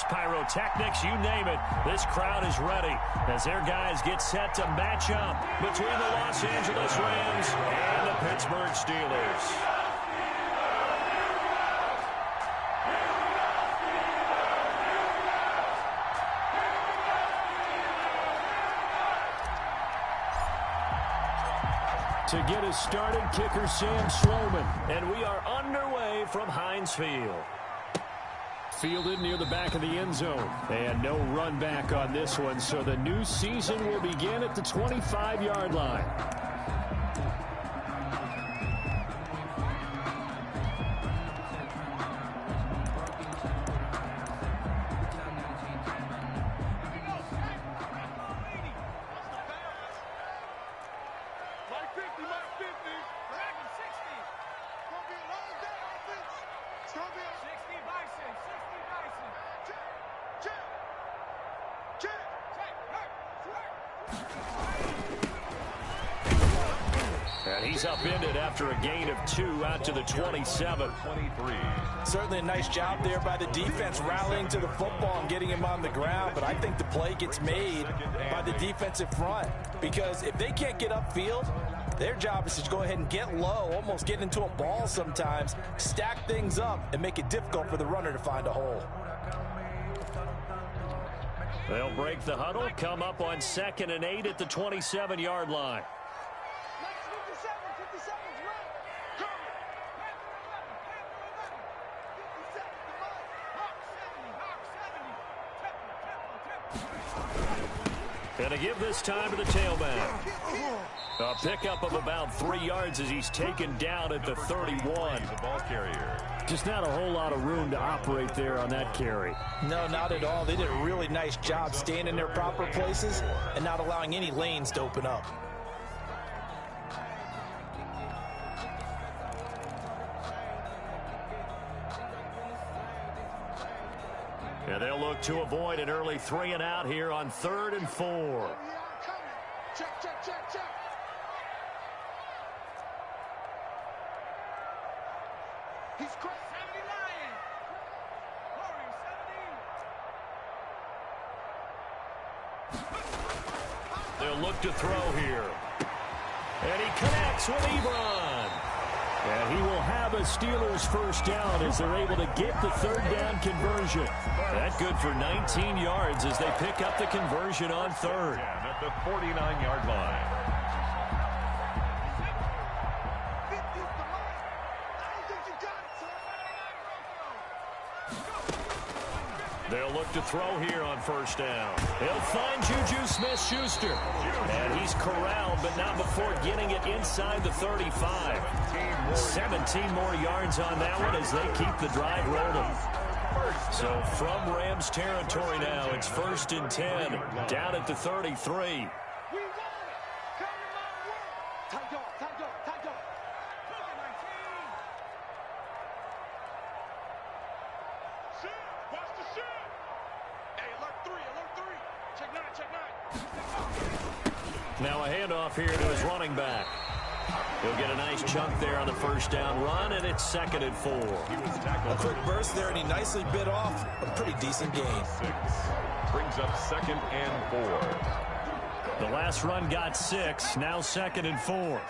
fireworks, pyrotechnics, you name it. This crowd is ready as their guys get set to match up between the Los Angeles Rams and the Pittsburgh Steelers. To get us started, kicker Sam Sloman. And we are underway from Heinz Field. Fielded near the back of the end zone. And no run back on this one, so the new season will begin at the 25-yard line. And he's upended after a gain of 2 out to the 27. Certainly a nice job there by the defense rallying to the football and getting him on the ground. But I think the play gets made by the defensive front, because if they can't get upfield, their job is to go ahead and get low, almost get into a ball sometimes, stack things up, and make it difficult for the runner to find a hole. They'll break the huddle, come up on 2nd and 8 at the 27-yard line. And to give this time to the tailback. A pickup of about 3 yards as he's taken down at the 31. The ball carrier. Just not a whole lot of room to operate there on that carry. No, not at all. They did a really nice job staying in their proper places and not allowing any lanes to open up. And they'll look to avoid an early 3 and out here on 3rd and 4. Check, check, check, check. He's crazy. 70 They'll look to throw here. And he connects with Ebron. And he will have a Steelers first down as they're able to get the 3rd down conversion. That good for 19 yards as they pick up the conversion on 3rd. At the 49-yard line. They'll look to throw here on 1st down. He'll find Juju Smith-Schuster. And he's corralled, but not before getting it inside the 35. 17 more yards on that one as they keep the drive rolling. So from Rams territory now, it's 1st and 10, down at the 33. Now a handoff here to his running back. He'll get a nice chunk there on the 1st down run, and it's 2nd and 4. A quick burst there, and he nicely bit off a pretty decent gain. Brings up 2nd and 4. The last run got 6, now 2nd and 4.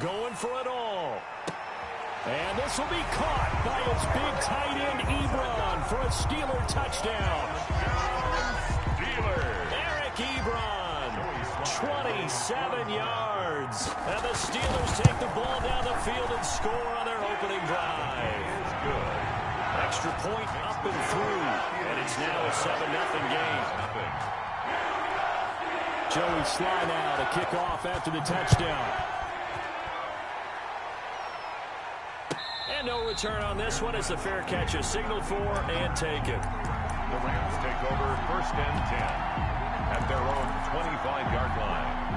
Going for it all. And this will be caught by its big tight end, Ebron, for a Steeler touchdown. Steelers. Eric Ebron, 27 yards. And the Steelers take the ball down the field and score on their opening drive. Good. Extra point up and through. And it's now a 7-0 game. Joey Sly now to kick off after the touchdown. And no return on this one as the fair catch is signaled for and taken. The Rams take over 1st and 10. at their own 25-yard line.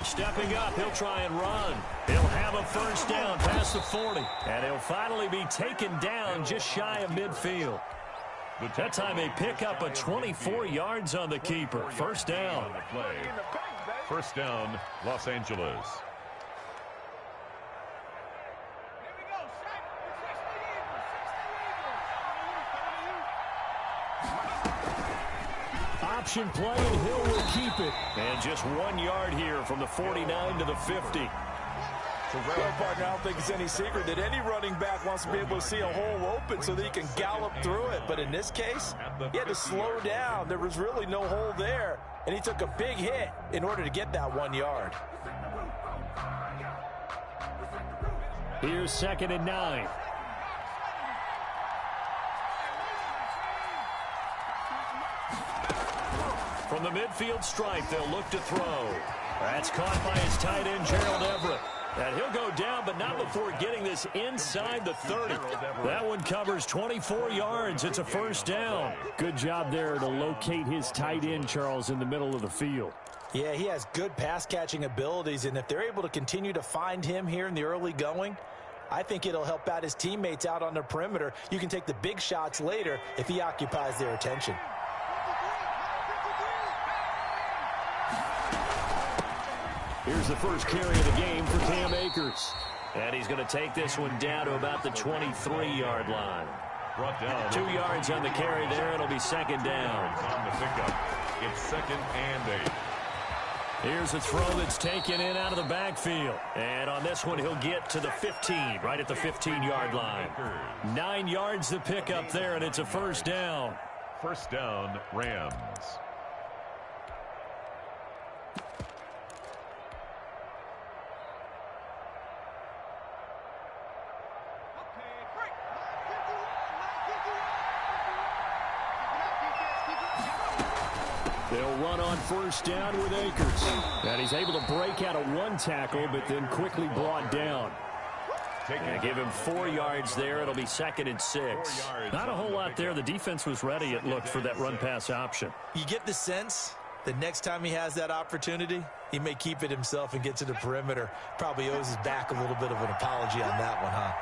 Stepping up, he'll try and run. He'll have a first down past the 40. And he'll finally be taken down just shy of midfield. That time they pick up a 24 yards on the keeper. First down. First down, Los Angeles. Option play, and Hill will keep it. And just 1 yard here from the 49 to the 50. Well, partner, I don't think it's any secret that any running back wants to be able to see a hole open so that he can gallop through it. But in this case, he had to slow down. There was really no hole there, and he took a big hit in order to get that 1 yard. Here's 2nd and 9. From the midfield stripe, they'll look to throw. That's caught by his tight end, Gerald Everett. And he'll go down, but not before getting this inside the 30. That one covers 24 yards. It's a first down. Good job there to locate his tight end, Charles, in the middle of the field. Yeah, he has good pass-catching abilities, and if they're able to continue to find him here in the early going, I think it'll help out his teammates out on the perimeter. You can take the big shots later if he occupies their attention. Here's the first carry of the game for Cam Akers. And he's going to take this one down to about the 23-yard line. Brought down. 2 yards on the carry there. It'll be second down. On the pickup. It's 2nd and 8. Here's a throw that's taken in out of the backfield. And on this one, he'll get to the 15, right at the 15-yard line. 9 yards to pick up there, and it's a first down. First down, Rams. They'll run on first down with Akers. And he's able to break out of one tackle, but then quickly brought down. And give him 4 yards there. It'll be 2nd and 6. Not a whole lot there. The defense was ready, it looked, for that run-pass option. You get the sense that next time he has that opportunity, he may keep it himself and get to the perimeter. Probably owes his back a little bit of an apology on that one, huh?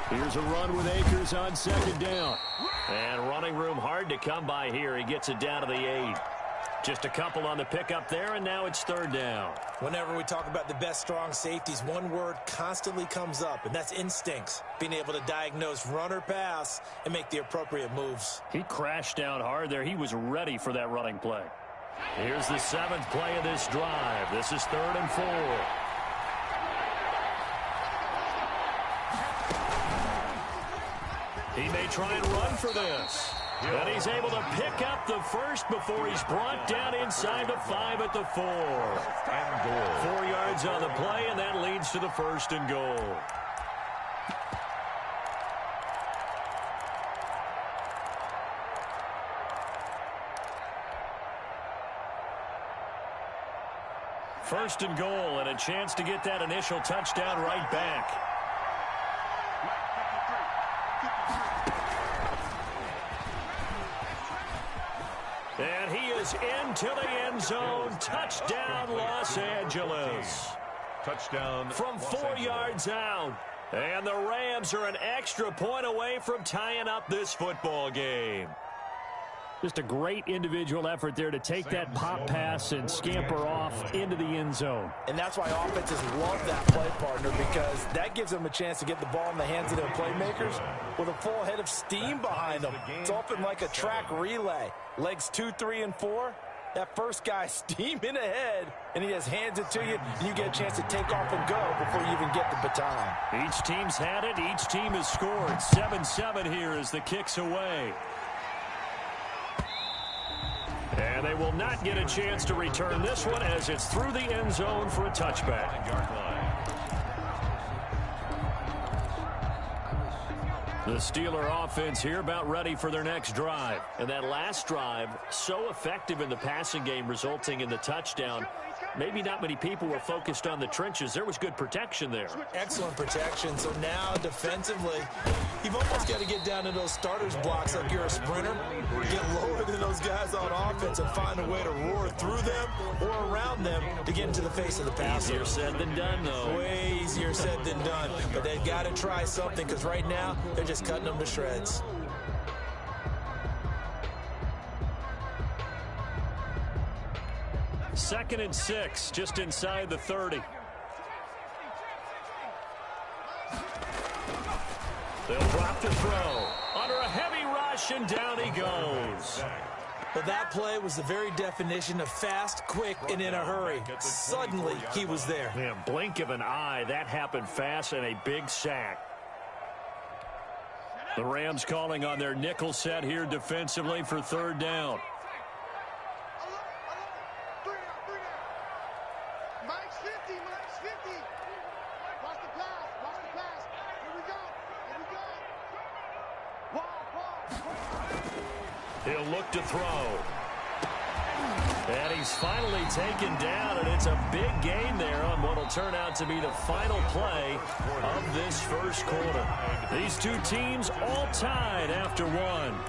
Here's a run with Akers on 2nd down. And running room hard to come by here. He gets it down to the 8. Just a couple on the pickup there, and now it's 3rd down. Whenever we talk about the best strong safeties, one word constantly comes up, and that's instincts. Being able to diagnose run or pass and make the appropriate moves. He crashed down hard there. He was ready for that running play. Here's the 7th play of this drive. This is 3rd and 4. He may try and run for this. And he's able to pick up the first before he's brought down inside the 5 at the 4. And goal. 4 yards on the play, and that leads to the 1st and goal. First and goal, and a chance to get that initial touchdown right back. And he is into the end zone. Touchdown, Los Angeles. Touchdown from 4 yards out. And the Rams are an extra point away from tying up this football game. Just a great individual effort there to take that pop pass and scamper off into the end zone. And that's why offenses love that play, partner, because that gives them a chance to get the ball in the hands of their playmakers with a full head of steam behind them. It's often like a track relay. Legs 2, 3, and 4. That first guy steaming ahead, and he just hands it to you, and you get a chance to take off and go before you even get the baton. Each team's had it. Each team has scored. 7-7 here as the kick's away. And they will not get a chance to return this one as it's through the end zone for a touchback. The Steeler offense here about ready for their next drive. And that last drive, so effective in the passing game, resulting in the touchdown. Maybe not many people were focused on the trenches. There was good protection there. Excellent protection. So now, defensively, you've almost got to get down to those starters blocks like you're a sprinter. Get lower than those guys on offense and find a way to roar through them or around them to get into the face of the passer. Easier said than done, though. Way easier said than done. But they've got to try something because right now, they're just cutting them to shreds. Second and 6, just inside the 30. They'll drop to throw. Under a heavy rush, and down he goes. Well, that play was the very definition of fast, quick, and in a hurry. Suddenly, he was there. Man, blink of an eye, that happened fast, and a big sack. The Rams calling on their nickel set here defensively for third down. He'll look to throw. And he's finally taken down, and it's a big gain there on what will turn out to be the final play of this first quarter. These two teams all tied after one.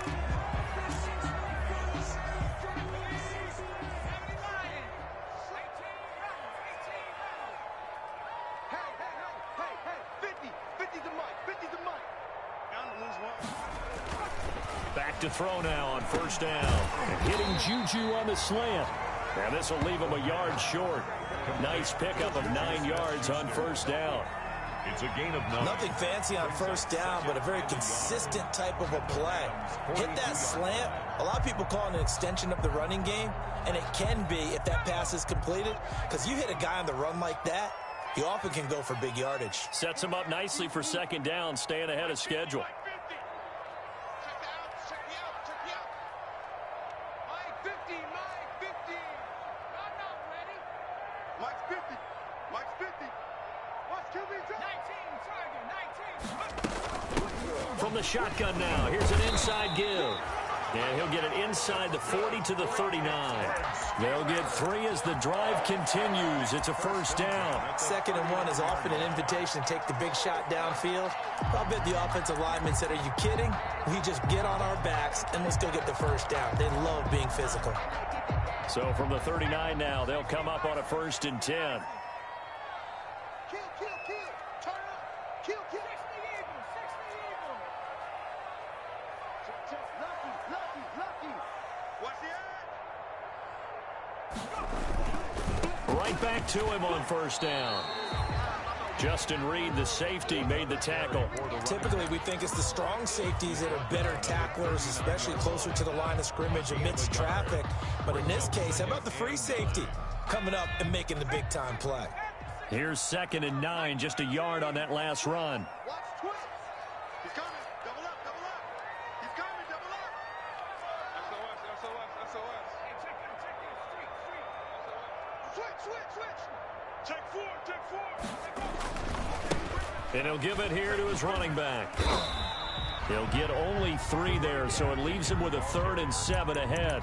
Back to throw now on first down. Hitting Juju on the slant. And this will leave him a yard short. Nice pickup of 9 yards on first down. It's a gain of 9. Nothing fancy on first down, but a very consistent type of a play. Hit that slant. A lot of people call it an extension of the running game, and it can be if that pass is completed, because you hit a guy on the run like that, he often can go for big yardage. Sets him up nicely for second down, staying ahead of schedule. From the shotgun now, here's an inside give. And he'll get it inside the 40 to the 39. They'll get 3 as the drive continues. It's a first down. 2nd and 1 is often an invitation to take the big shot downfield. I'll bet the offensive lineman said, are you kidding? We just get on our backs and let's go get the first down. They love being physical. So from the 39 now, they'll come up on a 1st and 10. Right back to him on first down. Justin Reed, the safety, made the tackle. Typically, we think it's the strong safeties that are better tacklers, especially closer to the line of scrimmage amidst traffic. But in this case, how about the free safety coming up and making the big-time play? Here's 2nd and 9, just a yard on that last run. And he'll give it here to his running back. He'll get only 3 there, so it leaves him with a 3rd and 7 ahead.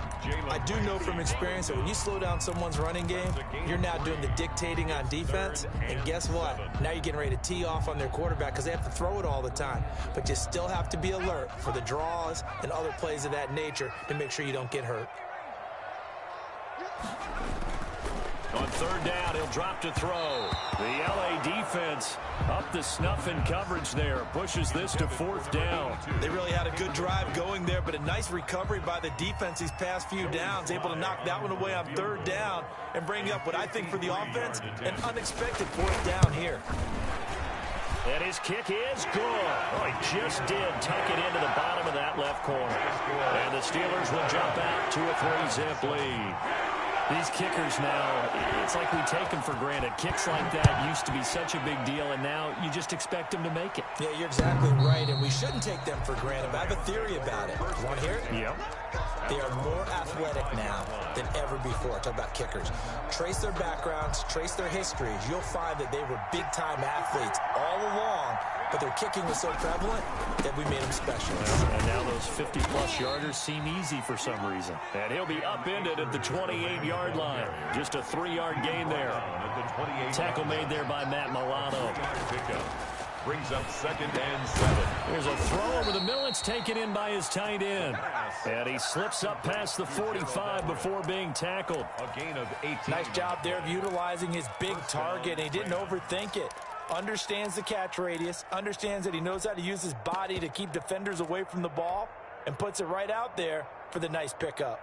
I do know from experience that when you slow down someone's running game, you're now doing the dictating on defense. And guess what? Now you're getting ready to tee off on their quarterback because they have to throw it all the time. But you still have to be alert for the draws and other plays of that nature to make sure you don't get hurt. On 3rd down, he'll drop to throw. The LA defense up the snuff in coverage there. Pushes this to 4th down. They really had a good drive going there, but a nice recovery by the defense these past few downs. Able to knock that one away on 3rd down and bring up what I think for the offense, an unexpected 4th down here. And his kick is good. Oh, he just did tuck it into the bottom of that left corner. And the Steelers will jump out to a 3-zip lead. These kickers now, it's like we take them for granted. Kicks like that used to be such a big deal, and now you just expect them to make it. Yeah, you're exactly right, and we shouldn't take them for granted. But I have a theory about it. You want to hear it? Yep. They are more athletic now than ever before. Talk about kickers. Trace their backgrounds, trace their histories. You'll find that they were big-time athletes all along, but their kicking was so prevalent that we made them special. And now those 50-plus yarders seem easy for some reason. And he'll be upended at the 28-yard line. Just a 3-yard gain there. Tackle made there by Matt Milano. Brings up 2nd and 7. There's a throw over the middle. It's taken in by his tight end. And he slips up past the 45 before being tackled. A gain of 18. Nice job there of utilizing his big target. He didn't overthink it. Understands the catch radius. Understands that he knows how to use his body to keep defenders away from the ball. And puts it right out there for the nice pickup.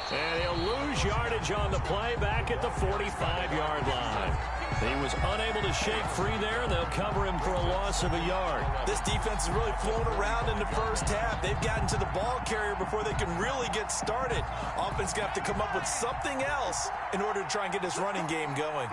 And he'll lose yardage on the play back at the 45-yard line. He was unable to shake free there. They'll cover him for a loss of a yard. This defense is really flown around in the first half. They've gotten to the ball carrier before they can really get started. Offense going to have to come up with something else in order to try and get this running game going.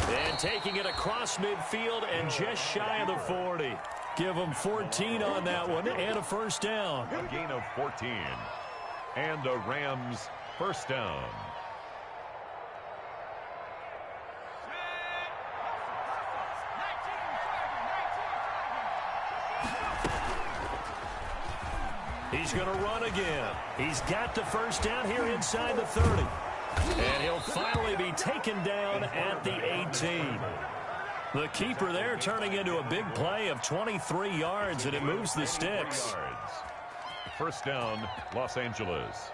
And taking it across midfield and just shy of the 40. Give them 14 on that one and a first down. A gain of 14. And the Rams first down. He's going to run again. He's got the first down here inside the 30. And he'll finally be taken down at the 18. The keeper there turning into a big play of 23 yards, and it moves the sticks. First down, Los Angeles.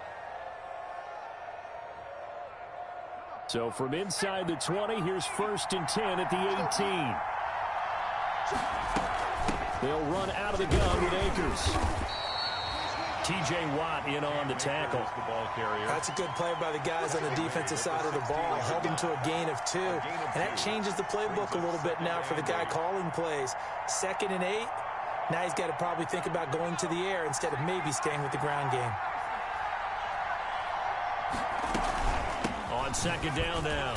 So from inside the 20, here's 1st and 10 at the 18. They'll run out of the gun with Akers. T.J. Watt in on the tackle. That's a good play by the guys on the defensive side of the ball. Held him to a gain of 2. And that changes the playbook a little bit now for the guy calling plays. 2nd and 8. Now he's got to probably think about going to the air instead of maybe staying with the ground game. On 2nd down now,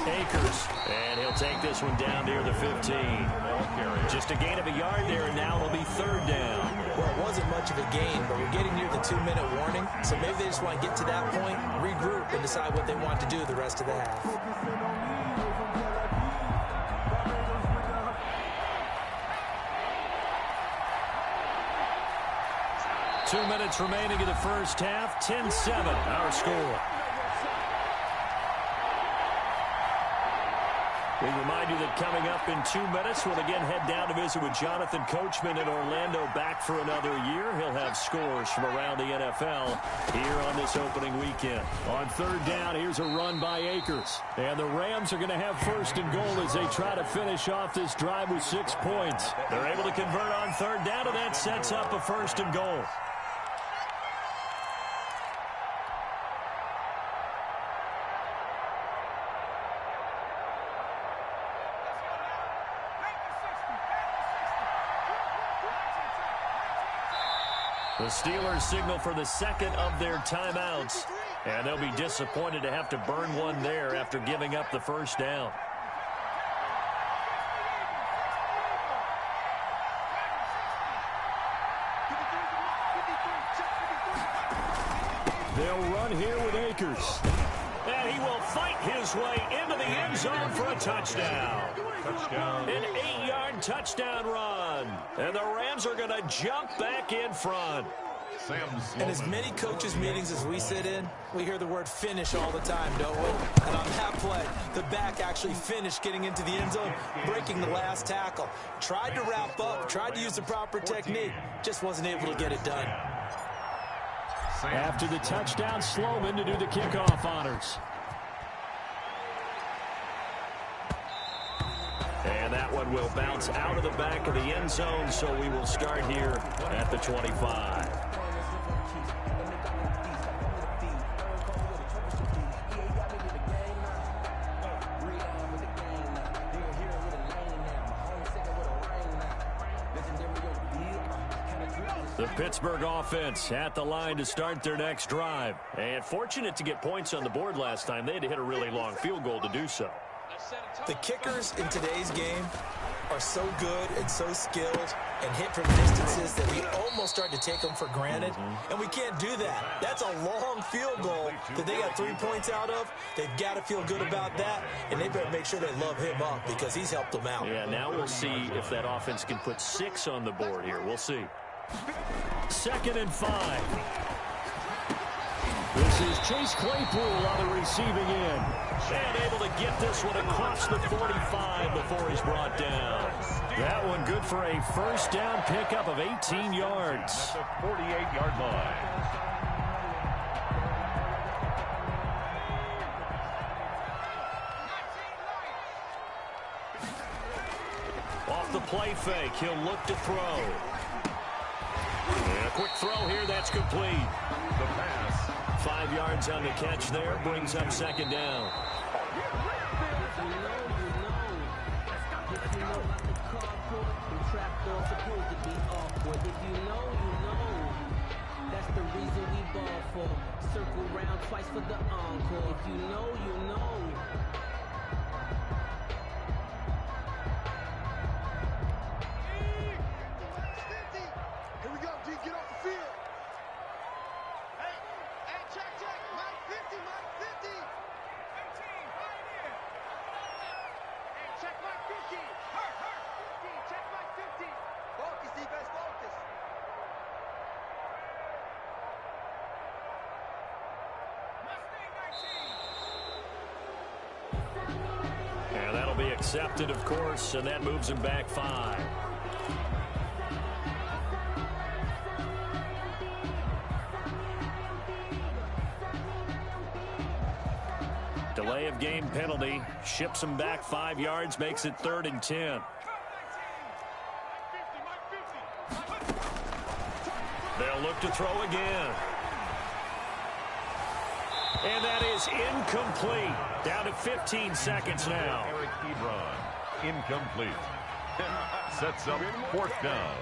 Akers. And he'll take this one down near the 15. Just a gain of a yard there, and now it'll be 3rd down. Well, it wasn't much of a gain, but we're getting near the 2-minute warning. So maybe they just want to get to that point, regroup, and decide what they want to do the rest of the half. Two minutes remaining in the first half. 10-7, our score. We remind you that coming up in 2 minutes, we'll again head down to visit with Jonathan Coachman in Orlando, back for another year. He'll have scores from around the NFL here on this opening weekend. On 3rd down, here's a run by Akers. And the Rams are going to have 1st and goal as they try to finish off this drive with 6 points. They're able to convert on 3rd down, and that sets up a 1st and goal. The Steelers signal for the 2nd of their timeouts, and they'll be disappointed to have to burn one there after giving up the 1st down. They'll run here with Akers. And he will fight his way into the end zone for a touchdown. An 8-yard touchdown run. And the Rams are going to jump back in front. In as many coaches' meetings as we sit in, we hear the word finish all the time, don't we? And on that play, the back actually finished getting into the end zone, breaking the last tackle. Tried to wrap up, tried to use the proper technique, just wasn't able to get it done. After the touchdown, Sloman to do the kickoff honors. And that one will bounce out of the back of the end zone, so we will start here at the 25. The Pittsburgh offense at the line to start their next drive. And fortunate to get points on the board last time. They had to hit a really long field goal to do so. The kickers in today's game are so good and so skilled and hit from distances that we almost start to take them for granted. And we can't do that. That's a long field goal that they got 3 points out of. They've got to feel good about that, and they better make sure they love him up because he's helped them out. Yeah, now we'll see if that offense can put 6 on the board here. We'll see. 2nd and 5. This is Chase Claypool on the receiving end. And able to get this one across the 45 before he's brought down. That one good for a first down pickup of 18 yards. At the 48-yard line. Off the play fake, he'll look to throw. And a quick throw here, that's complete. The pass. 5 yards on the catch there, brings up 2nd down. That's the reason we ball for. Circle round twice for the encore. If you know, you know. Here we go, D. Get off the field. Hey, check. Mike 50, Mike 50. 18, right here. Hey, check Mike 50. Hurt. 50, check Mike 50. Focus, defense, focus. And that'll be accepted, of course, and that moves him back 5. Delay of game penalty ships him back 5 yards, makes it 3rd and 10. They'll look to throw again. And that is incomplete. Down to 15 seconds now. Eric Ebron, incomplete. Sets up 4th down.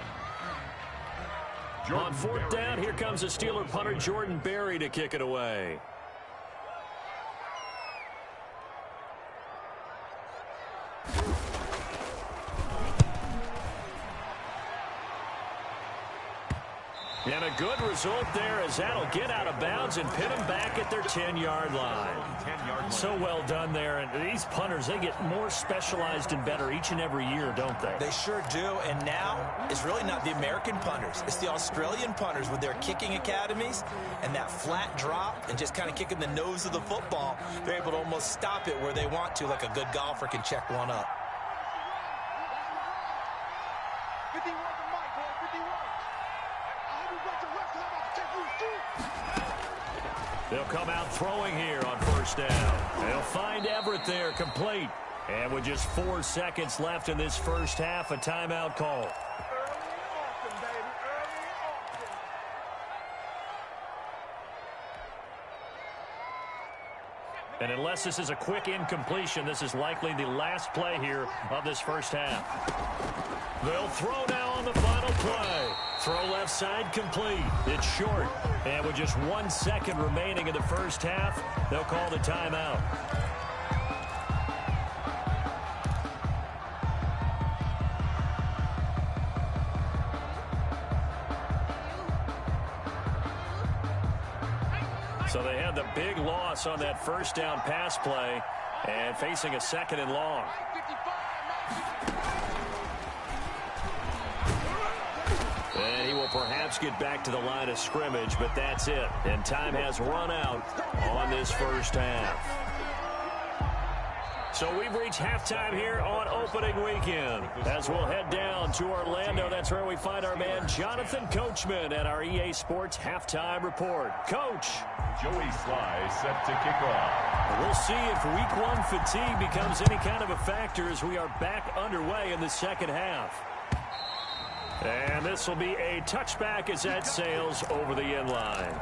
On 4th down, here comes the Steeler punter Jordan Berry to kick it away. And a good result there as that'll get out of bounds and pin them back at their 10-yard line. So well done there. And these punters, they get more specialized and better each and every year, don't they? They sure do. And now it's really not the American punters. It's the Australian punters with their kicking academies and that flat drop and just kind of kicking the nose of the football. They're able to almost stop it where they want to, like a good golfer can check one up. 51 to Mike, boy, 51. They'll come out throwing here on 1st down. They'll find Everett there, complete. And with just 4 seconds left in this first half, a timeout call. And unless this is a quick incompletion, this is likely the last play here of this first half. They'll throw now on the final play. Throw left side complete. It's short. And with just 1 second remaining in the first half, they'll call the timeout. So they had the big loss on that first down pass play and facing a 2nd and long. And he will perhaps get back to the line of scrimmage, but that's it. And time has run out on this first half. So we've reached halftime here on opening weekend. As we'll head down to Orlando, that's where we find our man Jonathan Coachman at our EA Sports Halftime Report. Coach. Joey Sly set to kick off. We'll see if week 1 fatigue becomes any kind of a factor as we are back underway in the second half. And this will be a touchback as that sails over the end line.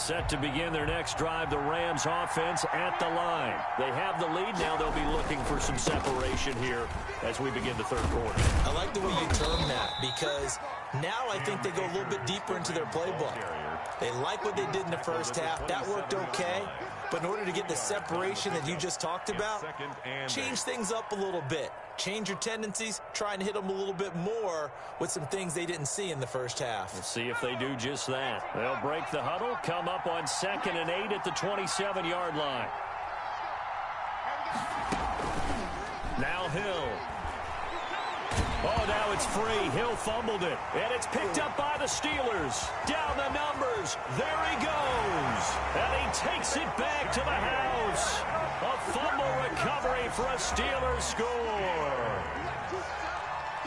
Set to begin their next drive, the Rams offense at the line. They have the lead. Now they'll be looking for some separation here as we begin the third quarter. I like the way you term that because now I think they go a little bit deeper into their playbook. They like what they did in the first half. That worked okay. But in order to get the separation that you just talked about, change things up a little bit. Change your tendencies. Try and hit them a little bit more with some things they didn't see in the first half. We'll see if they do just that. They'll break the huddle, come up on 2nd and 8 at the 27-yard line. Now Hill. Oh, now it's free. Hill fumbled it. And it's picked up by the Steelers. Down the numbers. There he goes. And he takes it back to the house. A fumble recovery for a Steelers score.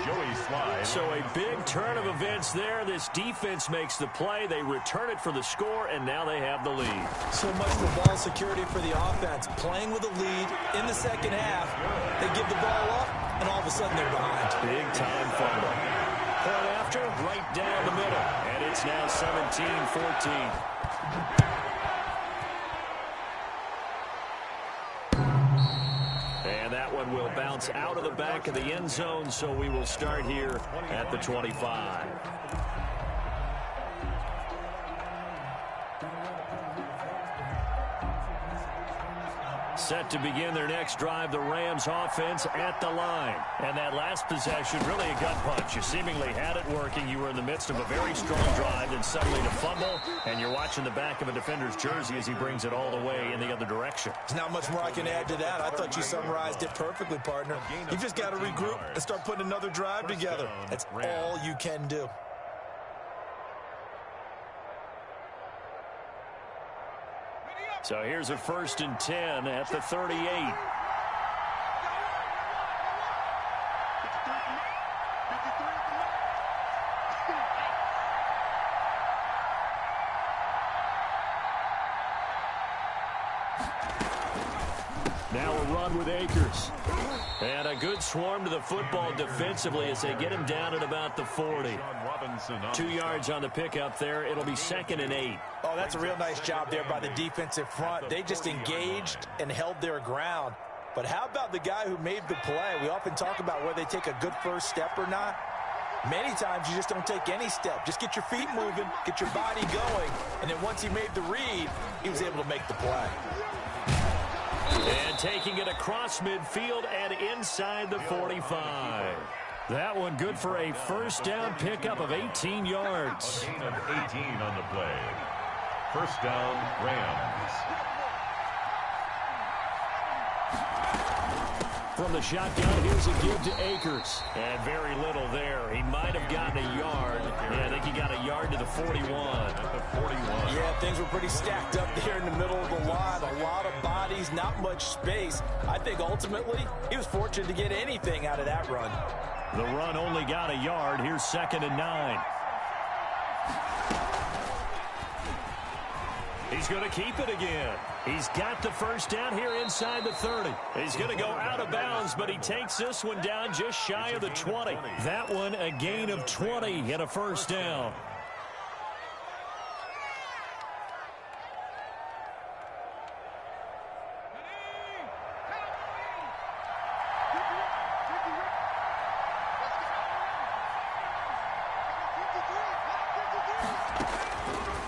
Joey Slide. So a big turn of events there. This defense makes the play. They return it for the score, and now they have the lead. So much for ball security for the offense. Playing with a lead in the second half. They give the ball up, and all of a sudden they're behind. Big-time fumble. Point after, right down the middle. And it's now 17-14. And that one will bounce out of the back of the end zone, so we will start here at the 25. Set to begin their next drive, the Rams offense at the line. And that last possession, really a gut punch. You seemingly had it working. You were in the midst of a very strong drive, and suddenly to fumble, and you're watching the back of a defender's jersey as he brings it all the way in the other direction. There's not much more I can add to that. I thought you summarized it perfectly, partner. You've just got to regroup and start putting another drive together. That's all you can do. So here's a 1st and 10 at the 38. Now a run with Akers. And a good swarm to the football defensively as they get him down at about the 40. 2 yards on the pickup there. It'll be 2nd and 8. Oh, that's a real nice job there by the defensive front. They just engaged and held their ground. But how about the guy who made the play? We often talk about whether they take a good first step or not. Many times you just don't take any step. Just get your feet moving, get your body going, and then once he made the read, he was able to make the play. And taking it across midfield and inside the 45. That one good for a first down pickup of 18 yards. A gain of 18 on the play. First down, Rams. From the shotgun, here's a give to Akers. And very little there. He might have gotten a yard. Yeah, I think he got a yard to the 41. At the 41. Yeah, things were pretty stacked up there in the middle of the line. A lot of bodies, not much space. I think ultimately he was fortunate to get anything out of that run. The run only got a yard. Here's 2nd and 9. He's going to keep it again. He's got the first down here inside the 30. He's going to go out of bounds, but he takes this one down just shy of the 20. That one a gain of 20 and a first down.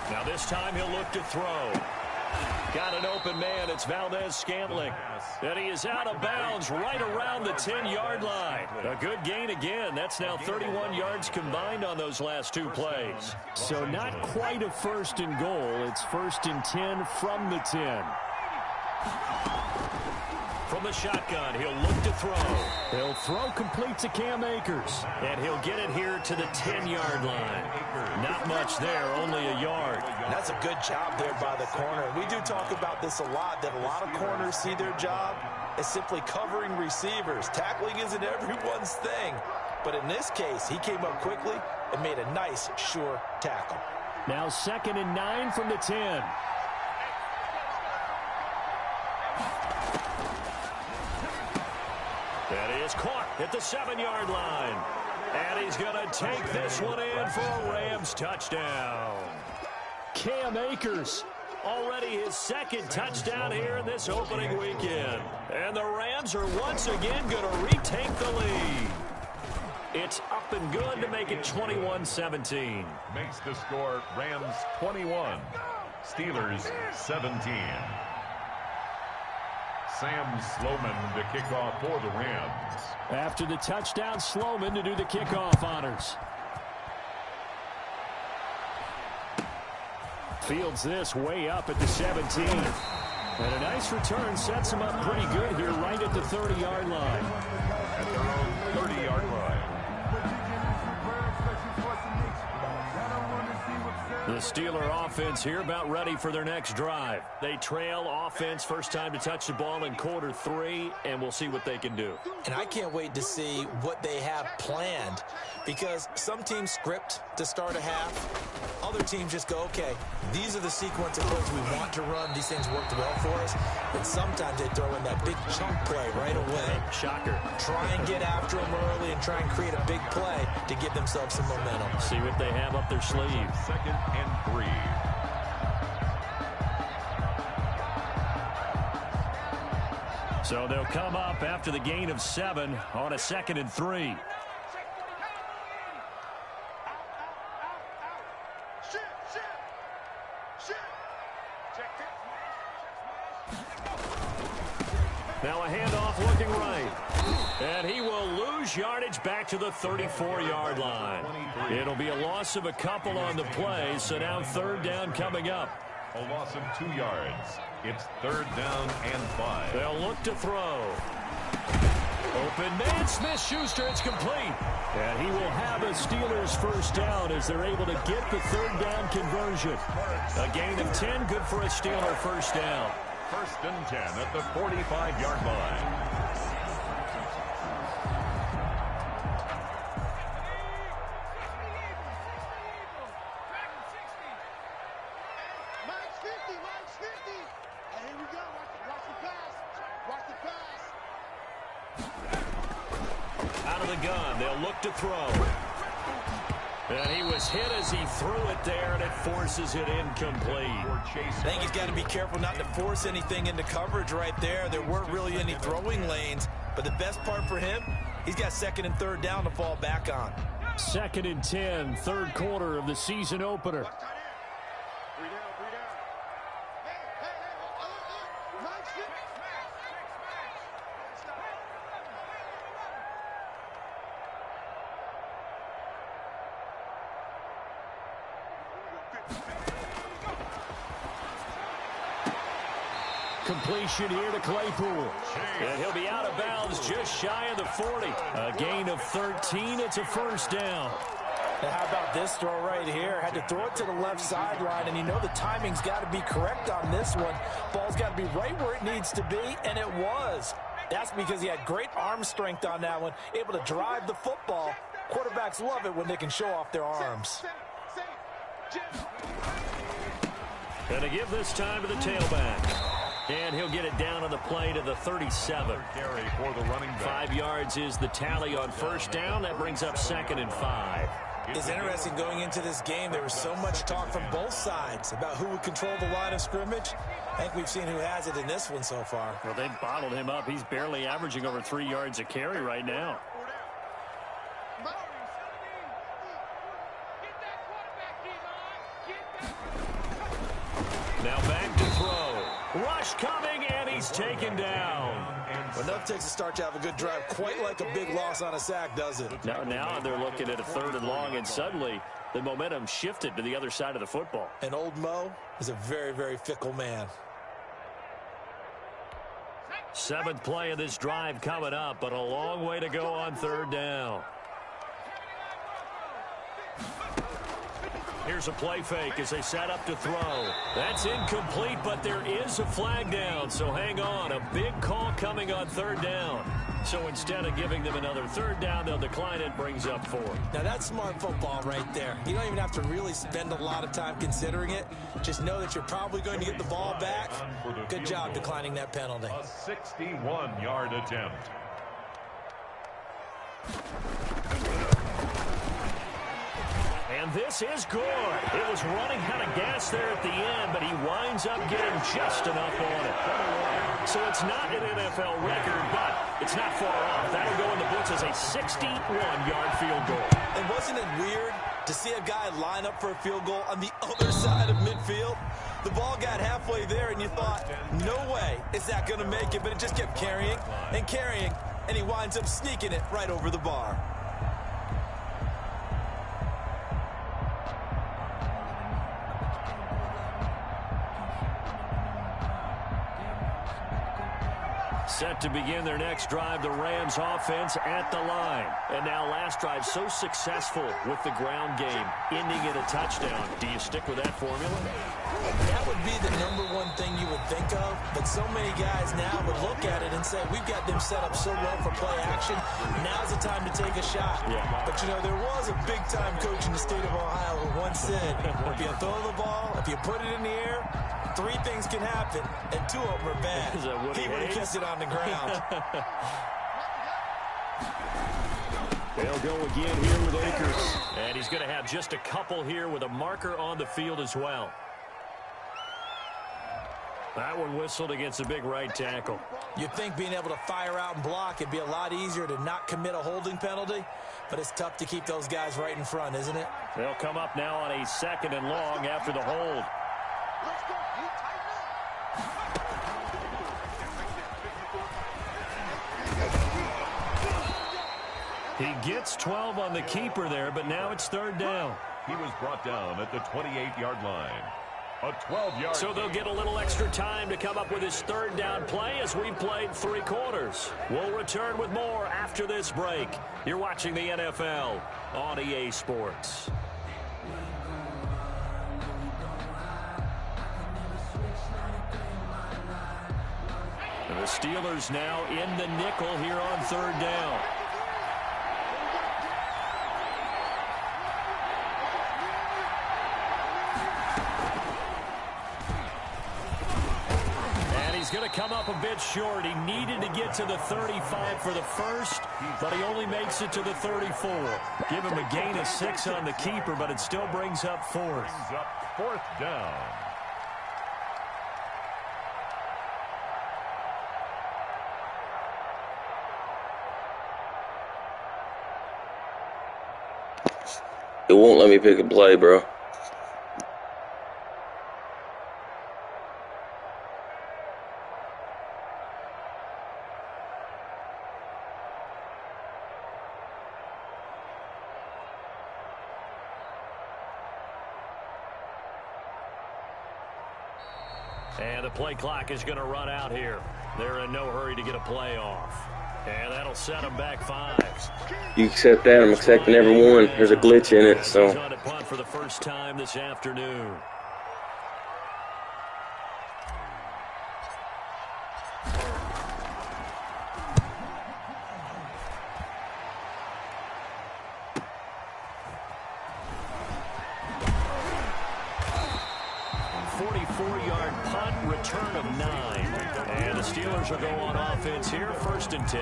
Now this time he'll look to throw. Got an open man. It's Valdez-Scantling. And he is out of bounds right around the 10-yard line. A good gain again. That's now 31 yards combined on those last 2 plays. So not quite a 1st and goal. It's 1st and 10 from the 10. From the shotgun, he'll look to throw. He'll throw complete to Cam Akers. And he'll get it here to the 10-yard line. Not much there, only a yard. That's a good job there by the corner. We do talk about this a lot, that a lot of corners see their job as simply covering receivers. Tackling isn't everyone's thing. But in this case, he came up quickly and made a nice, sure tackle. Now 2nd and 9 from the 10. That is caught at the 7-yard line. And he's going to take this one in for a Rams touchdown. Cam Akers Already his second touchdown here in this opening weekend. And the Rams are once again going to retake the lead. It's up and good to make it 21-17. Makes the score Rams 21, Steelers 17. Sam Sloman to kick off for the Rams. After the touchdown, Sloman to do the kickoff honors. Fields this way up at the 17. And a nice return sets him up pretty good here right at the 30-yard line. At their own 30-yard line. The Steeler offense here about ready for their next drive. They trail offense first time to touch the ball in quarter 3, and we'll see what they can do. And I can't wait to see what they have planned, because some teams script to start a half. Other teams just go, okay, these are the sequence of plays we want to run. These things worked well for us. And sometimes they throw in that big chunk play right away. Shocker. Try and get after them early and try and create a big play to give themselves some momentum. See what they have up their sleeve. 2nd and 3. So they'll come up after the gain of 7 on a 2nd and 3. Now a handoff looking right. And he will lose yardage back to the 34-yard line. It'll be a loss of a couple on the play, so now 3rd down coming up. A loss of 2 yards. It's 3rd down and 5. They'll look to throw. Open man, Smith-Schuster, it's complete. And he will have a Steelers first down as they're able to get the 3rd down conversion. A gain of 10, good for a Steeler first down. 1st and 10 at the 45-yard line. Out of the gun, they'll look to throw. And he was hit as he threw it there, and it forces it incomplete. I think he's got to be careful not to force anything into coverage right there. There weren't really any throwing lanes, but the best part for him, he's got 2nd and 3rd down to fall back on. 2nd and 10, 3rd quarter of the season opener. Completion here to Claypool. And he'll be out of bounds just shy of the 40. A gain of 13. It's a first down. Now how about this throw right here? Had to throw it to the left sideline, and you know the timing's got to be correct on this one. Ball's got to be right where it needs to be, and it was. That's because he had great arm strength on that one, able to drive the football. Quarterbacks love it when they can show off their arms. And to give this time to the tailback. And he'll get it down on the play to the 37. Carry for the running back. 5 yards is the tally on first down. That brings up 2nd and 5. It's interesting going into this game. There was so much talk from both sides about who would control the line of scrimmage. I think we've seen who has it in this one so far. Well, they've bottled him up. He's barely averaging over 3 yards a carry right now. Now back to throw. Rush coming, and he's taken down. Well, enough takes a start to have a good drive. Quite like a big loss on a sack, does it? Now they're looking at a 3rd and long, and suddenly the momentum shifted to the other side of the football. And old Mo is a very, very fickle man. 7th play of this drive coming up, but a long way to go on 3rd down. Here's a play fake as they set up to throw. That's incomplete, but there is a flag down, so hang on. A big call coming on 3rd down. So instead of giving them another 3rd down, they'll decline it, brings up 4. Now that's smart football right there. You don't even have to really spend a lot of time considering it. Just know that you're probably going to get the ball back. Good job declining that penalty. A 61-yard attempt. And this is good. It was running out of gas there at the end, but he winds up getting just enough on it. So it's not an NFL record, but it's not far off. That'll go in the books as a 61-yard field goal. And wasn't it weird to see a guy line up for a field goal on the other side of midfield? The ball got halfway there, and you thought, no way is that going to make it, but it just kept carrying, and he winds up sneaking it right over the bar. Set to begin their next drive, the Rams offense at the line. And now last drive so successful with the ground game, ending in a touchdown. Do you stick with that formula? That would be the #1 thing you would think of, but so many guys now would look at it and say, we've got them set up so well for play action, now's the time to take a shot. Yeah. But, you know, there was a big-time coach in the state of Ohio who once said, if you throw the ball, if you put it in the air, 3 things can happen, and 2 of them are bad. He would have kept it on the ground. They'll go again here with Akers. And he's going to have just a couple here with a marker on the field as well. That one whistled against a big right tackle. You'd think being able to fire out and block, it'd be a lot easier to not commit a holding penalty, but it's tough to keep those guys right in front, isn't it? They'll come up now on a 2nd and long after the hold. He gets 12 on the keeper there, but now it's 3rd down. He was brought down at the 28-yard line. A 12-yard. So they'll get a little extra time to come up with his 3rd down play as we've played 3 quarters. We'll return with more after this break. You're watching the NFL on EA Sports. And the Steelers now in the nickel here on 3rd down. He's going to come up a bit short. He needed to get to the 35 for the first, but he only makes it to the 34. Give him a gain of 6 on the keeper, but it still brings up 4th. Brings up 4th down. It won't let me pick a play, bro. And the play clock is going to run out here. They're in no hurry to get a play off. And that'll set them back 5. You accept that, I'm accepting every one. There's a glitch in it, so. He's on a punt for the first time this afternoon. Return of 9. And the Steelers will go on offense here, 1st and 10.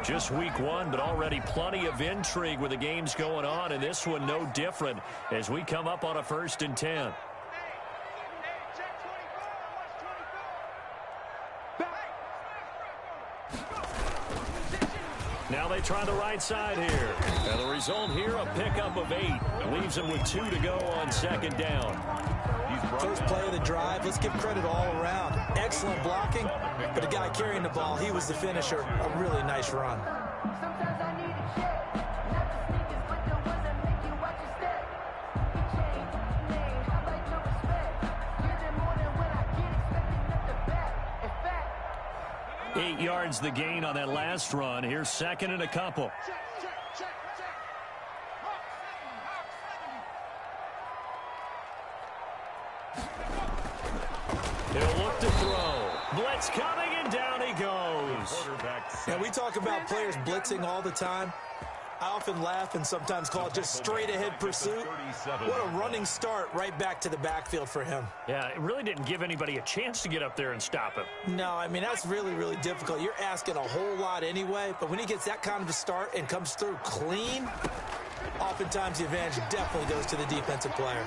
Just week 1, but already plenty of intrigue with the games going on, and this one no different as we come up on a 1st and 10. Now they try the right side here. And the result here, a pickup of 8. Leaves them with 2 to go on 2nd down. First play of the drive, let's give credit all around. Excellent blocking, but the guy carrying the ball, he was the finisher. A really nice run. Eight yards the gain on that last run. Here's 2nd and a couple. He'll look to throw. Blitz coming, and down he goes. Now, we talk about players blitzing all the time. I often laugh and sometimes call it just straight-ahead pursuit. What a running start right back to the backfield for him. Yeah, it really didn't give anybody a chance to get up there and stop him. No, I mean, that's really, really difficult. You're asking a whole lot anyway, but when he gets that kind of a start and comes through clean, oftentimes the advantage definitely goes to the defensive player.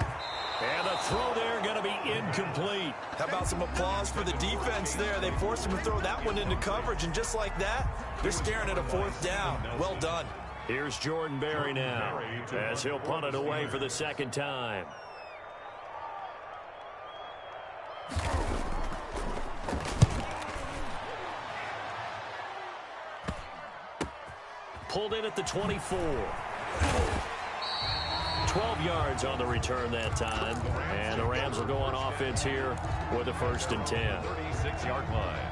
And the throw there going to be incomplete. How about some applause for the defense there? They forced him to throw that one into coverage, and just like that, they're staring at a 4th down. Well done. Here's Jordan Berry now as he'll punt it away for the 2nd time. Pulled in at the 24. 12 yards on the return that time. And the Rams will go on offense here with a 1st and 10. 36-yard line.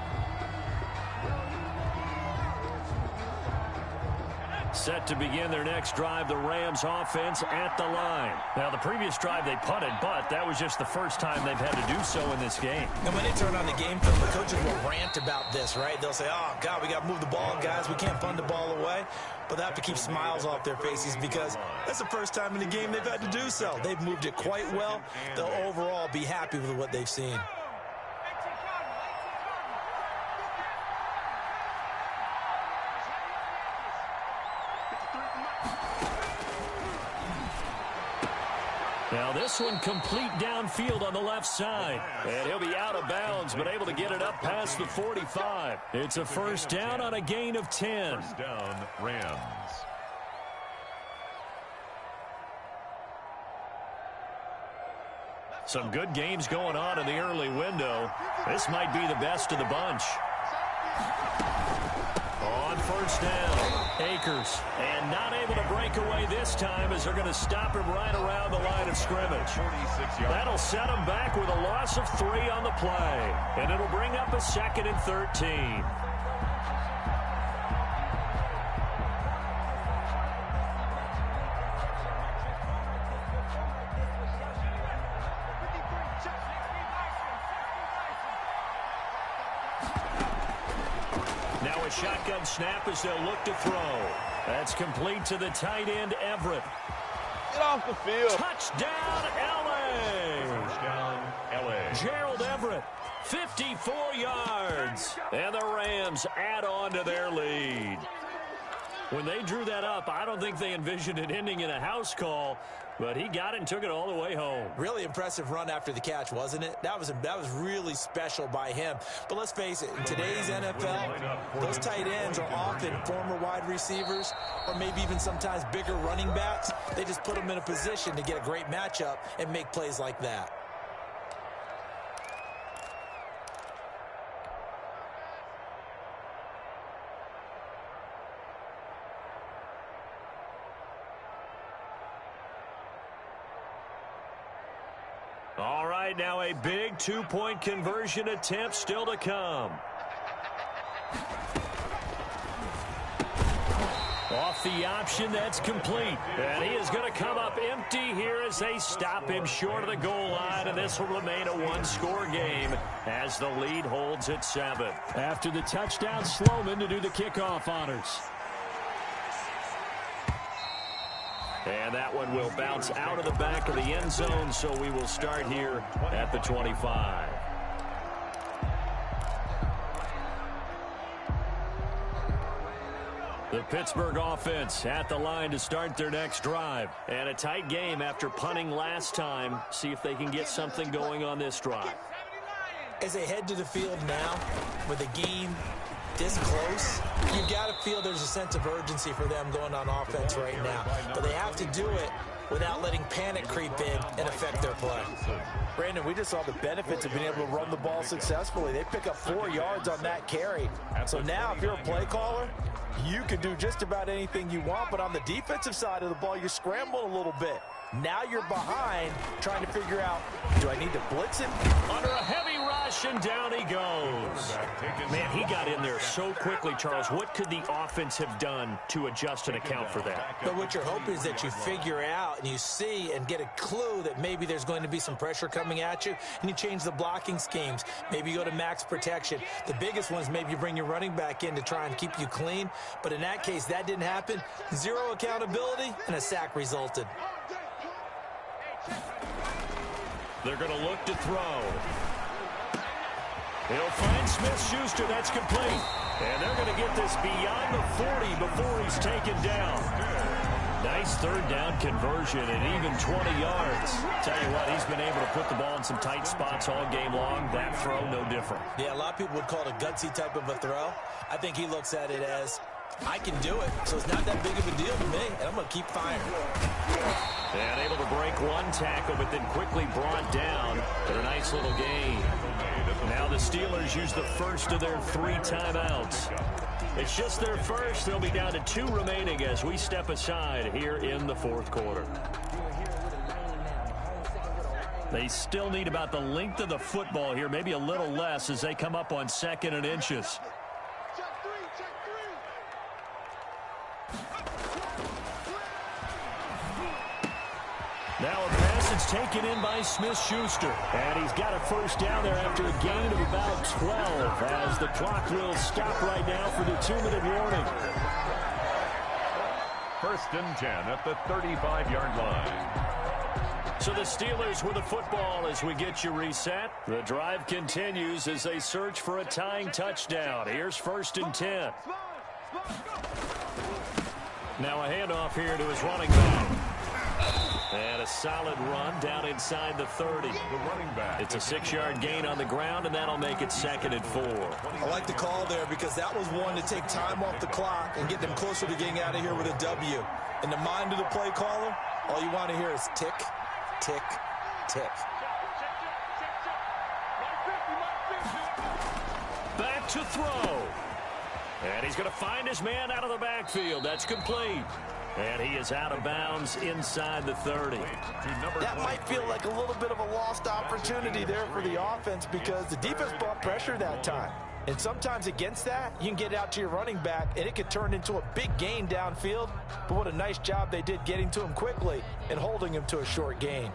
Set to begin their next drive, the Rams offense at the line. Now, the previous drive they punted, but that was just the first time they've had to do so in this game. And when they turn on the game film, the coaches will rant about this, right? They'll say, oh, God, we got to move the ball, guys. We can't punt the ball away. But they have to keep smiles off their faces because that's the first time in the game they've had to do so. They've moved it quite well. They'll overall be happy with what they've seen. Now this one complete downfield on the left side. And he'll be out of bounds, but able to get it up past the 45. It's a 1st down on a gain of 10. 1st down, Rams. Some good games going on in the early window. This might be the best of the bunch. On 1st down, Akers. And not able to break away this time as they're going to stop him right around the line of scrimmage. That'll set him back with a loss of 3 on the play. And it'll bring up a 2nd and 13. Now a shotgun snap as they'll look to throw. That's complete to the tight end, Everett. Get off the field. Touchdown, L.A. Touchdown, L.A. Gerald Everett, 54 yards. And the Rams add on to their lead. When they drew that up, I don't think they envisioned it ending in a house call, but he got it and took it all the way home. Really impressive run after the catch, wasn't it? That was really special by him. But let's face it, in today's NFL, those tight ends are often former wide receivers or maybe even sometimes bigger running backs. They just put them in a position to get a great matchup and make plays like that. All right, now a big 2-point conversion attempt still to come. Off the option, that's complete. And he is going to come up empty here as they stop him short of the goal line, and this will remain a 1-score game as the lead holds at 7. After the touchdown, Sloman to do the kickoff honors. And that one will bounce out of the back of the end zone, so we will start here at the 25. The Pittsburgh offense at the line to start their next drive. And a tight game after punting last time. See if they can get something going on this drive. As they head to the field now with a game this close, you've got to feel there's a sense of urgency for them going on offense right now. But they have to do it without letting panic creep in and affect their play. Brandon, we just saw the benefits of being able to run the ball successfully. They pick up 4 yards on that carry. So now if you're a play caller, you can do just about anything you want. But on the defensive side of the ball, you scramble a little bit. Now you're behind trying to figure out, do I need to blitz him? Under a heavy rush. rush, and down he goes. Man, he got in there so quickly, Charles. What could the offense have done to adjust and account for that? But what you're hoping is that you figure out and you see and get a clue that maybe there's going to be some pressure coming at you, and you change the blocking schemes. Maybe you go to max protection. The biggest one is maybe you bring your running back in to try and keep you clean. But in that case, that didn't happen. Zero accountability, and a sack resulted. They're going to look to throw. He'll find Smith-Schuster. That's complete. And they're going to get this beyond the 40 before he's taken down. Nice third down conversion and even 20 yards. Tell you what, he's been able to put the ball in some tight spots all game long. That throw, no different. Yeah, a lot of people would call it a gutsy type of a throw. I think he looks at it as, I can do it, so it's not that big of a deal to me, and I'm going to keep firing. And able to break one tackle, but then quickly brought down. But a nice little gain. Now the Steelers use the first of their 3 timeouts. It's just their first. They'll be down to 2 remaining as we step aside here in the 4th quarter. They still need about the length of the football here, maybe a little less as they come up on 2nd and inches. Now a pass that's taken in by Smith-Schuster. And he's got a first down there after a gain of about 12 as the clock will stop right now for the 2-minute warning. 1st and 10 at the 35-yard line. So the Steelers with the football as we get you reset. The drive continues as they search for a tying touchdown. Here's 1st and 10. Now a handoff here to his running back. And a solid run down inside the 30. The running back. It's a 6-yard gain on the ground, and that'll make it 2nd and 4. I like the call there because that was one to take time off the clock and get them closer to getting out of here with a W. In the mind of the play caller, all you want to hear is tick, tick, tick. Back to throw. And he's going to find his man out of the backfield. That's complete. And he is out of bounds inside the 30. That might feel like a little bit of a lost opportunity there for the offense because the defense brought pressure that time. And sometimes against that, you can get out to your running back, and it could turn into a big gain downfield. But what a nice job they did getting to him quickly and holding him to a short gain.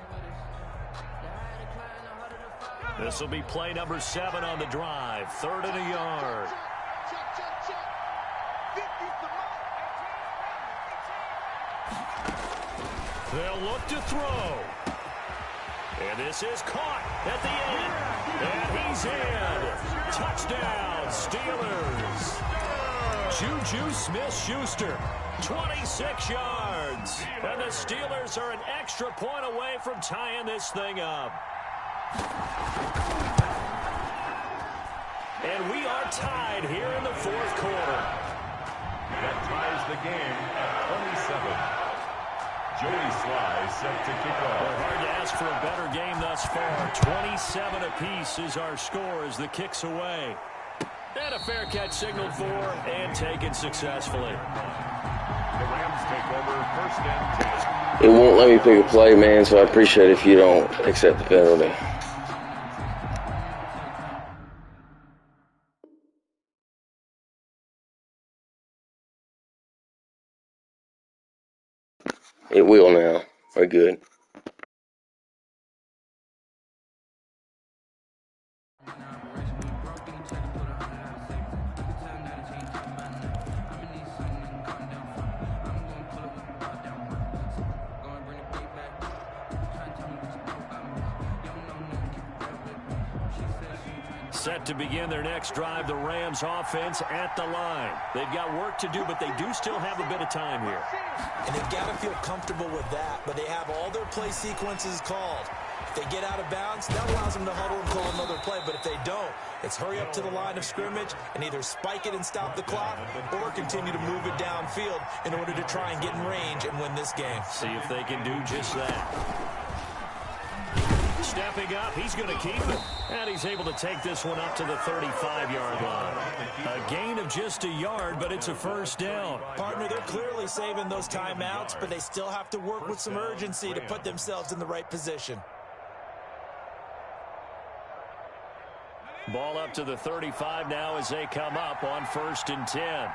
This will be play number 7 on the drive. 3rd and a yard. They'll look to throw. And this is caught at the end. And he's in. Touchdown, Steelers. Juju Smith-Schuster, 26 yards. And the Steelers are an extra point away from tying this thing up. And we are tied here in the 4th quarter. That ties the game at 27. Joey Sly set to kick off. Well, hard to ask for a better game thus far. 27 apiece is our score as the kick's away. And a fair catch signaled for and taken successfully. The Rams take over 1st and 10. It won't let me pick a play, man, so I appreciate it if you don't accept the penalty. It will now. We're good. Set to begin their next drive, the Rams offense at the line. They've got work to do, but they do still have a bit of time here. And they've got to feel comfortable with that, but they have all their play sequences called. If they get out of bounds, that allows them to huddle and call another play, but if they don't, it's hurry up to the line of scrimmage and either spike it and stop the clock or continue to move it downfield in order to try and get in range and win this game. See if they can do just that. Stepping up, he's going to keep it. And he's able to take this one up to the 35-yard line. A gain of just a yard, but it's a first down. Partner, they're clearly saving those timeouts, but they still have to work with some urgency to put themselves in the right position. Ball up to the 35 now as they come up on 1st and 10.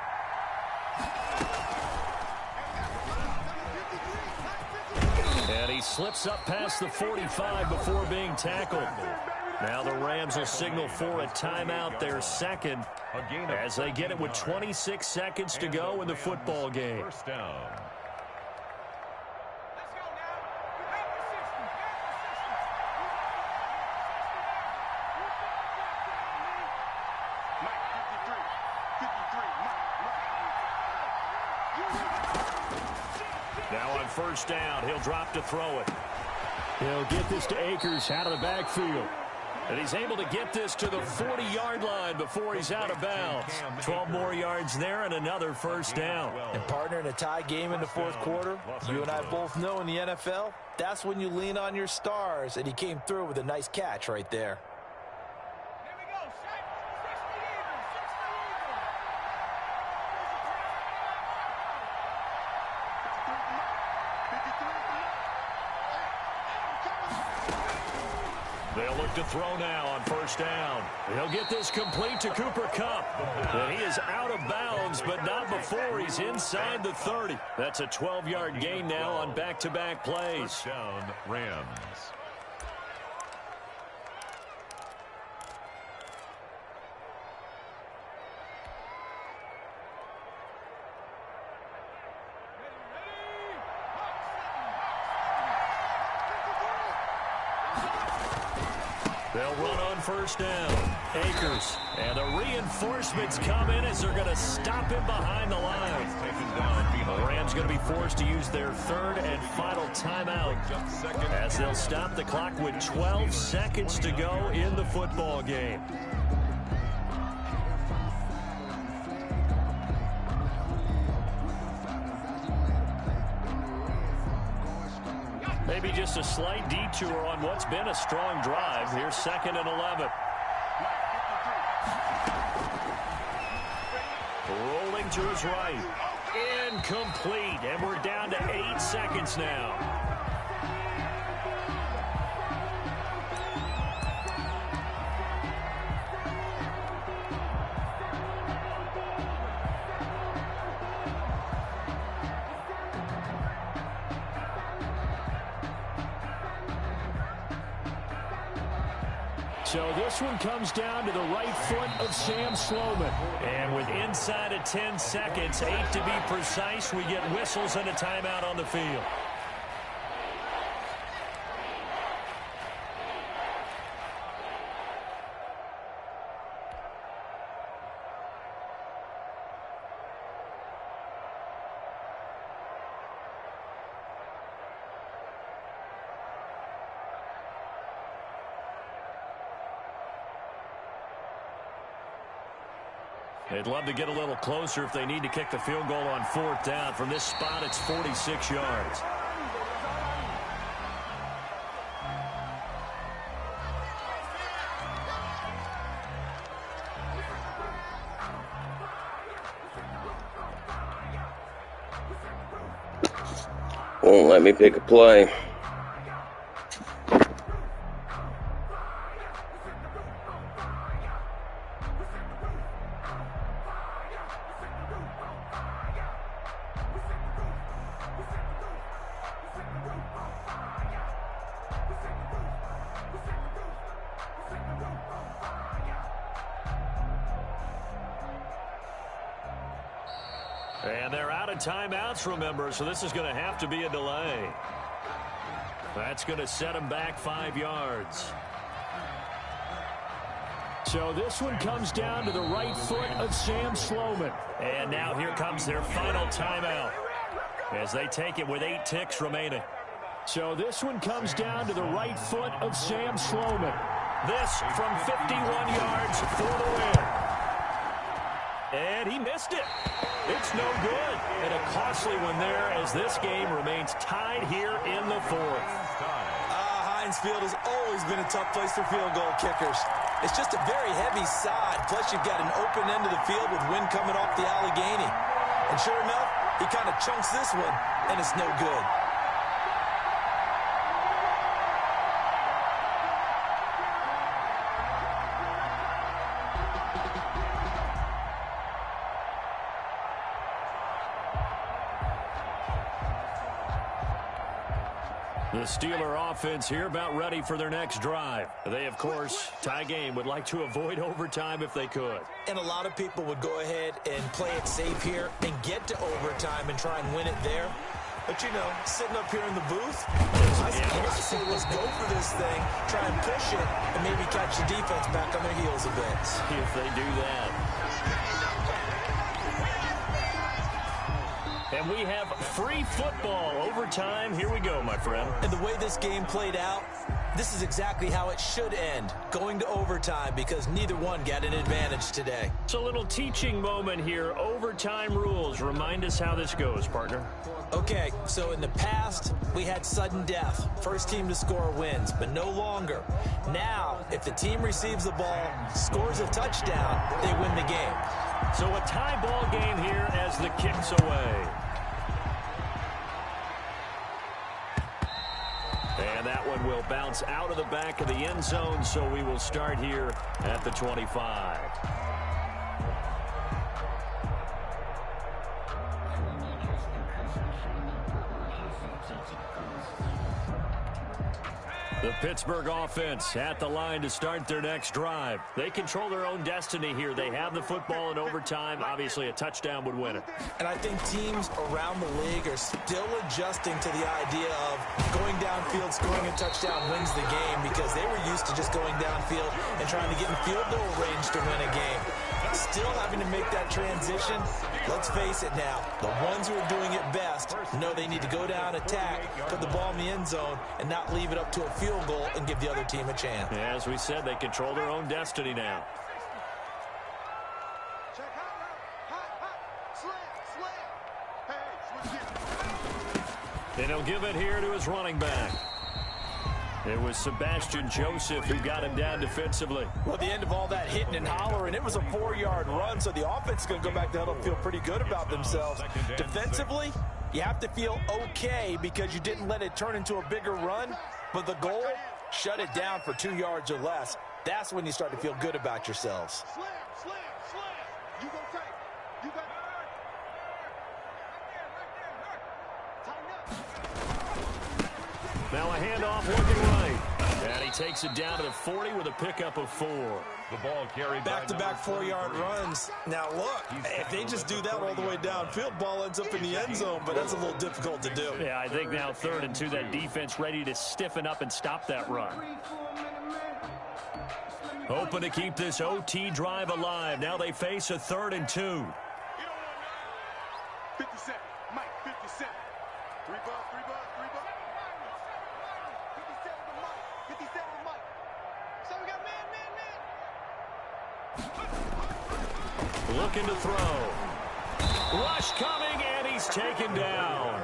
And he slips up past the 45 before being tackled. Now the Rams will signal for a timeout, their second, as they get it with 26 seconds to go in the football game. First down. Now on 1st down, he'll drop to throw it. He'll get this to Akers out of the backfield. And he's able to get this to the 40-yard line before he's out of bounds. 12 more yards there and another 1st down. And partner, in a tie game in the 4th quarter, you and I both know in the NFL, that's when you lean on your stars, and he came through with a nice catch right there. They'll look to throw now on 1st down. He'll get this complete to Cooper Kupp. And he is out of bounds, but not before he's inside the 30. That's a 12-yard gain now on back-to-back plays. First down, Rams. They'll run on 1st down. Akers. And the reinforcements come in as they're going to stop him behind the line. The Rams going to be forced to use their 3rd and final timeout as they'll stop the clock with 12 seconds to go in the football game. Maybe just a slight detour on what's been a strong drive. Here's 2nd and 11. Rolling to his right. Incomplete. And we're down to 8 seconds now. So this one comes down to the right foot of Sam Sloman. And with inside of 10 seconds, 8 to be precise, we get whistles and a timeout on the field. They'd love to get a little closer if they need to kick the field goal on 4th down. From this spot, it's 46 yards. Won't let me pick a play. And they're out of timeouts, remember, so this is going to have to be a delay. That's going to set them back 5 yards. So this one comes down to the right foot of Sam Sloman. And now here comes their final timeout as they take it with 8 ticks remaining. So this one comes down to the right foot of Sam Sloman. This from 51 yards for the win. And he missed it. It's no good. And a costly one there as this game remains tied here in the 4th. Heinz Field has always been a tough place for field goal kickers. It's just a very heavy side. Plus, you've got an open end of the field with wind coming off the Allegheny. And sure enough, he kind of chunks this one, and it's no good. The Steeler offense here about ready for their next drive. They, of course, tie game, would like to avoid overtime if they could. And a lot of people would go ahead and play it safe here and get to overtime and try and win it there. But, you know, sitting up here in the booth, I say let's go for this thing, try and push it, and maybe catch the defense back on their heels a bit. See if they do that. And we have free football overtime. Here we go, my friend. And the way this game played out, this is exactly how it should end, going to overtime, because neither one got an advantage today. It's a little teaching moment here. Overtime rules. Remind us how this goes, partner. Okay, so in the past, we had sudden death. First team to score wins, but no longer. Now, if the team receives the ball, scores a touchdown, they win the game. So a tie ball game here as the kick's away. And that one will bounce out of the back of the end zone, so we will start here at the 25. The Pittsburgh offense at the line to start their next drive. They control their own destiny here. They have the football in overtime. Obviously, a touchdown would win it. And I think teams around the league are still adjusting to the idea of going downfield, scoring a touchdown wins the game, because they were used to just going downfield and trying to get in field goal range to win a game. Still having to make that transition. Let's face it now, the ones who are doing it best know they need to go down, attack, put the ball in the end zone, and not leave it up to a field goal and give the other team a chance. Yeah, as we said, they control their own destiny now. And he'll give it here to his running back. It was Sebastian Joseph who got him down defensively. Well, at the end of all that hitting and hollering, it was a 4-yard run, so the offense is going to go back to huddle and feel pretty good about themselves. Defensively, you have to feel okay because you didn't let it turn into a bigger run, but the goal, shut it down for 2 yards or less. That's when you start to feel good about yourselves. Slam. You go tight. You got Now a handoff looking right. And he takes it down to the 40 with a pickup of 4. The ball carried back-to-back 4-yard runs. Now look, if they just do that all the way downfield, ball ends up in the end zone, but that's a little difficult to do. Yeah, I think now 3rd and 2, that defense ready to stiffen up and stop that run. Hoping to keep this OT drive alive. Now they face a 3rd and 2. 57, Mike, 57. 3 bucks. 57 to Mike. So we got man. Looking to throw. Rush coming, and he's taken down.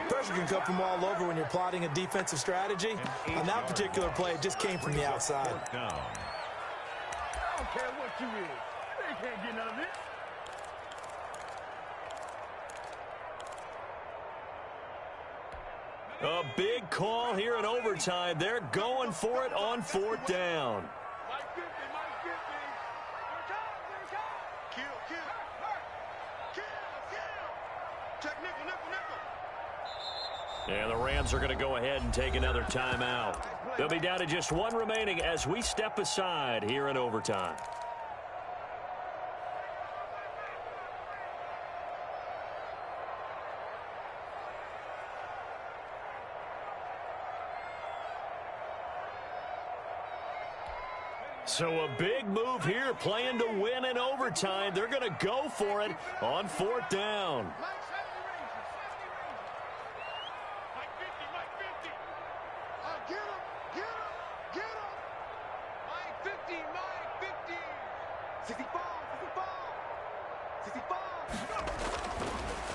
Pressure can come from all over when you're plotting a defensive strategy. On that particular play, it just came from the outside. I don't care what you is. They can't get none of this. A big call here in overtime. They're going for it on 4th down. Mike 50. Kill. Check nickel. And the Rams are going to go ahead and take another timeout. They'll be down to just 1 remaining as we step aside here in overtime. So a big move here, playing to win in overtime. They're going to go for it on 4th down. Mike 50. Get him. Mike 50. 65.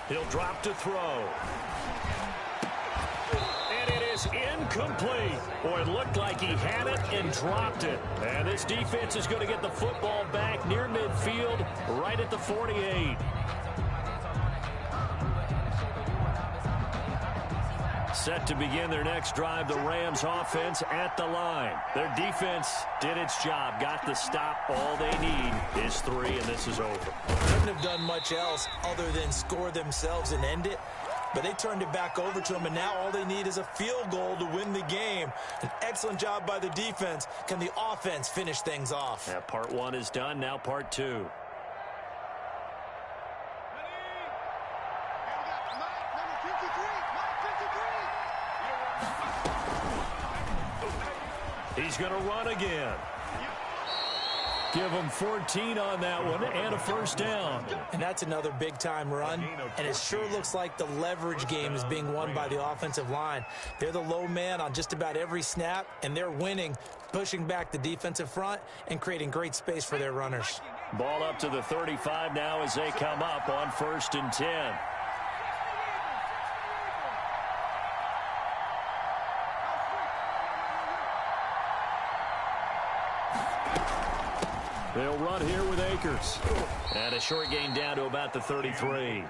He'll drop to throw. And it is incomplete. Boy, it looked like he had it and dropped it. And this defense is going to get the football back near midfield, right at the 48. Set to begin their next drive, the Rams offense at the line. Their defense did its job, got the stop. All they need is 3, and this is over. Couldn't have done much else other than score themselves and end it. but they turned it back over to him, and now all they need is a field goal to win the game. An excellent job by the defense. Can the offense finish things off? Yeah, part one is done. Now part two. He's going to run again. Give him 14 on that one and a first down. And that's another big-time run. And it sure looks like the leverage game is being won by the offensive line. They're the low man on just about every snap, and they're winning, pushing back the defensive front and creating great space for their runners. Ball up to the 35 now as they come up on 1st and 10. They'll run here with Akers. And a short gain down to about the 33.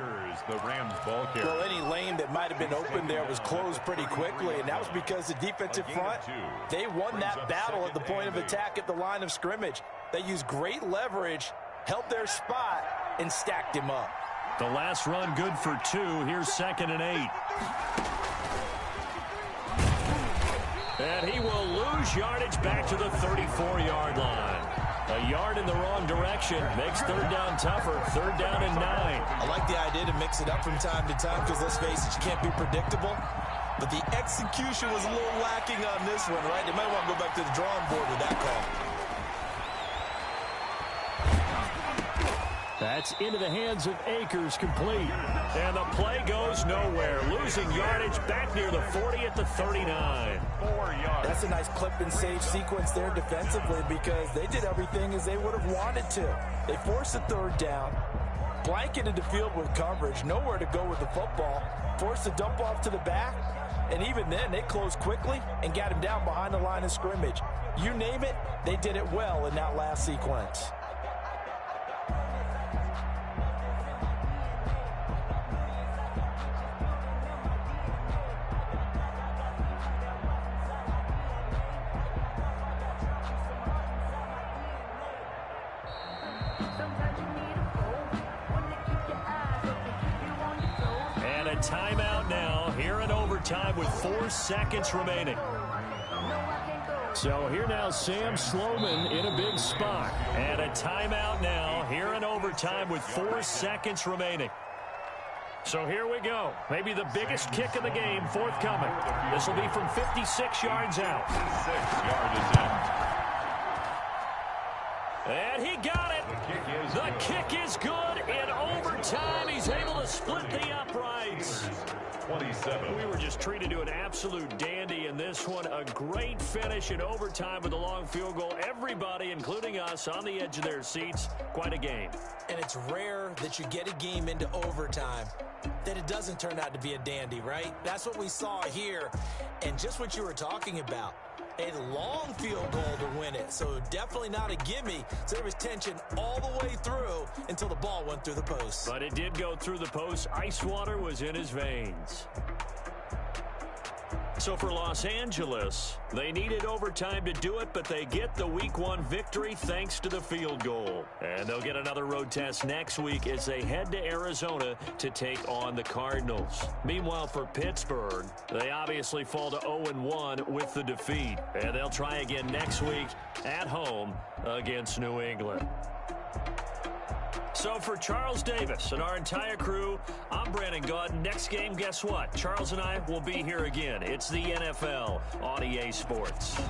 The Rams ball carrier. Well, any lane that might have been open there was closed pretty quickly, and that was because the defensive front, they won that battle at the point of attack at the line of scrimmage. They used great leverage, held their spot, and stacked him up. The last run good for 2. Here's 2nd and 8. And he will lose yardage back to the 34-yard line. A yard in the wrong direction makes 3rd down tougher. 3rd down and 9. I like the idea to mix it up from time to time because, let's face it, you can't be predictable. But the execution was a little lacking on this one, right? They might want to go back to the drawing board with that call. That's into the hands of Akers, complete. And the play goes nowhere. Losing yardage back near the 40 at the 39. 4 yards. That's a nice clip and save sequence there defensively because they did everything as they would have wanted to. They forced a 3rd down, blanketed the field with coverage, nowhere to go with the football, forced a dump off to the back, and even then they closed quickly and got him down behind the line of scrimmage. You name it, they did it well in that last sequence. Timeout now, here in overtime with 4 seconds remaining. So here now, Sam Sloman in a big spot. And a timeout now, here in overtime with 4 seconds remaining. So here we go. Maybe the biggest kick of the game forthcoming. This will be from 56 yards out. 6 yards out. And he got it. The kick is good in overtime. He's able to split the uprights. 27. We were just treated to an absolute dandy in this one. A great finish in overtime with a long field goal. Everybody, including us, on the edge of their seats. Quite a game. And it's rare that you get a game into overtime that it doesn't turn out to be a dandy, right? That's what we saw here. And just what you were talking about. A long field goal to win it, so definitely not a gimme. So there was tension all the way through until the ball went through the post. But it did go through the post. Ice water was in his veins. So for Los Angeles, they needed overtime to do it, but they get the Week 1 victory thanks to the field goal. And they'll get another road test next week as they head to Arizona to take on the Cardinals. Meanwhile, for Pittsburgh, they obviously fall to 0-1 with the defeat. And they'll try again next week at home against New England. So for Charles Davis and our entire crew, I'm Brandon Gaudin. Next game, guess what? Charles and I will be here again. It's the NFL on EA Sports.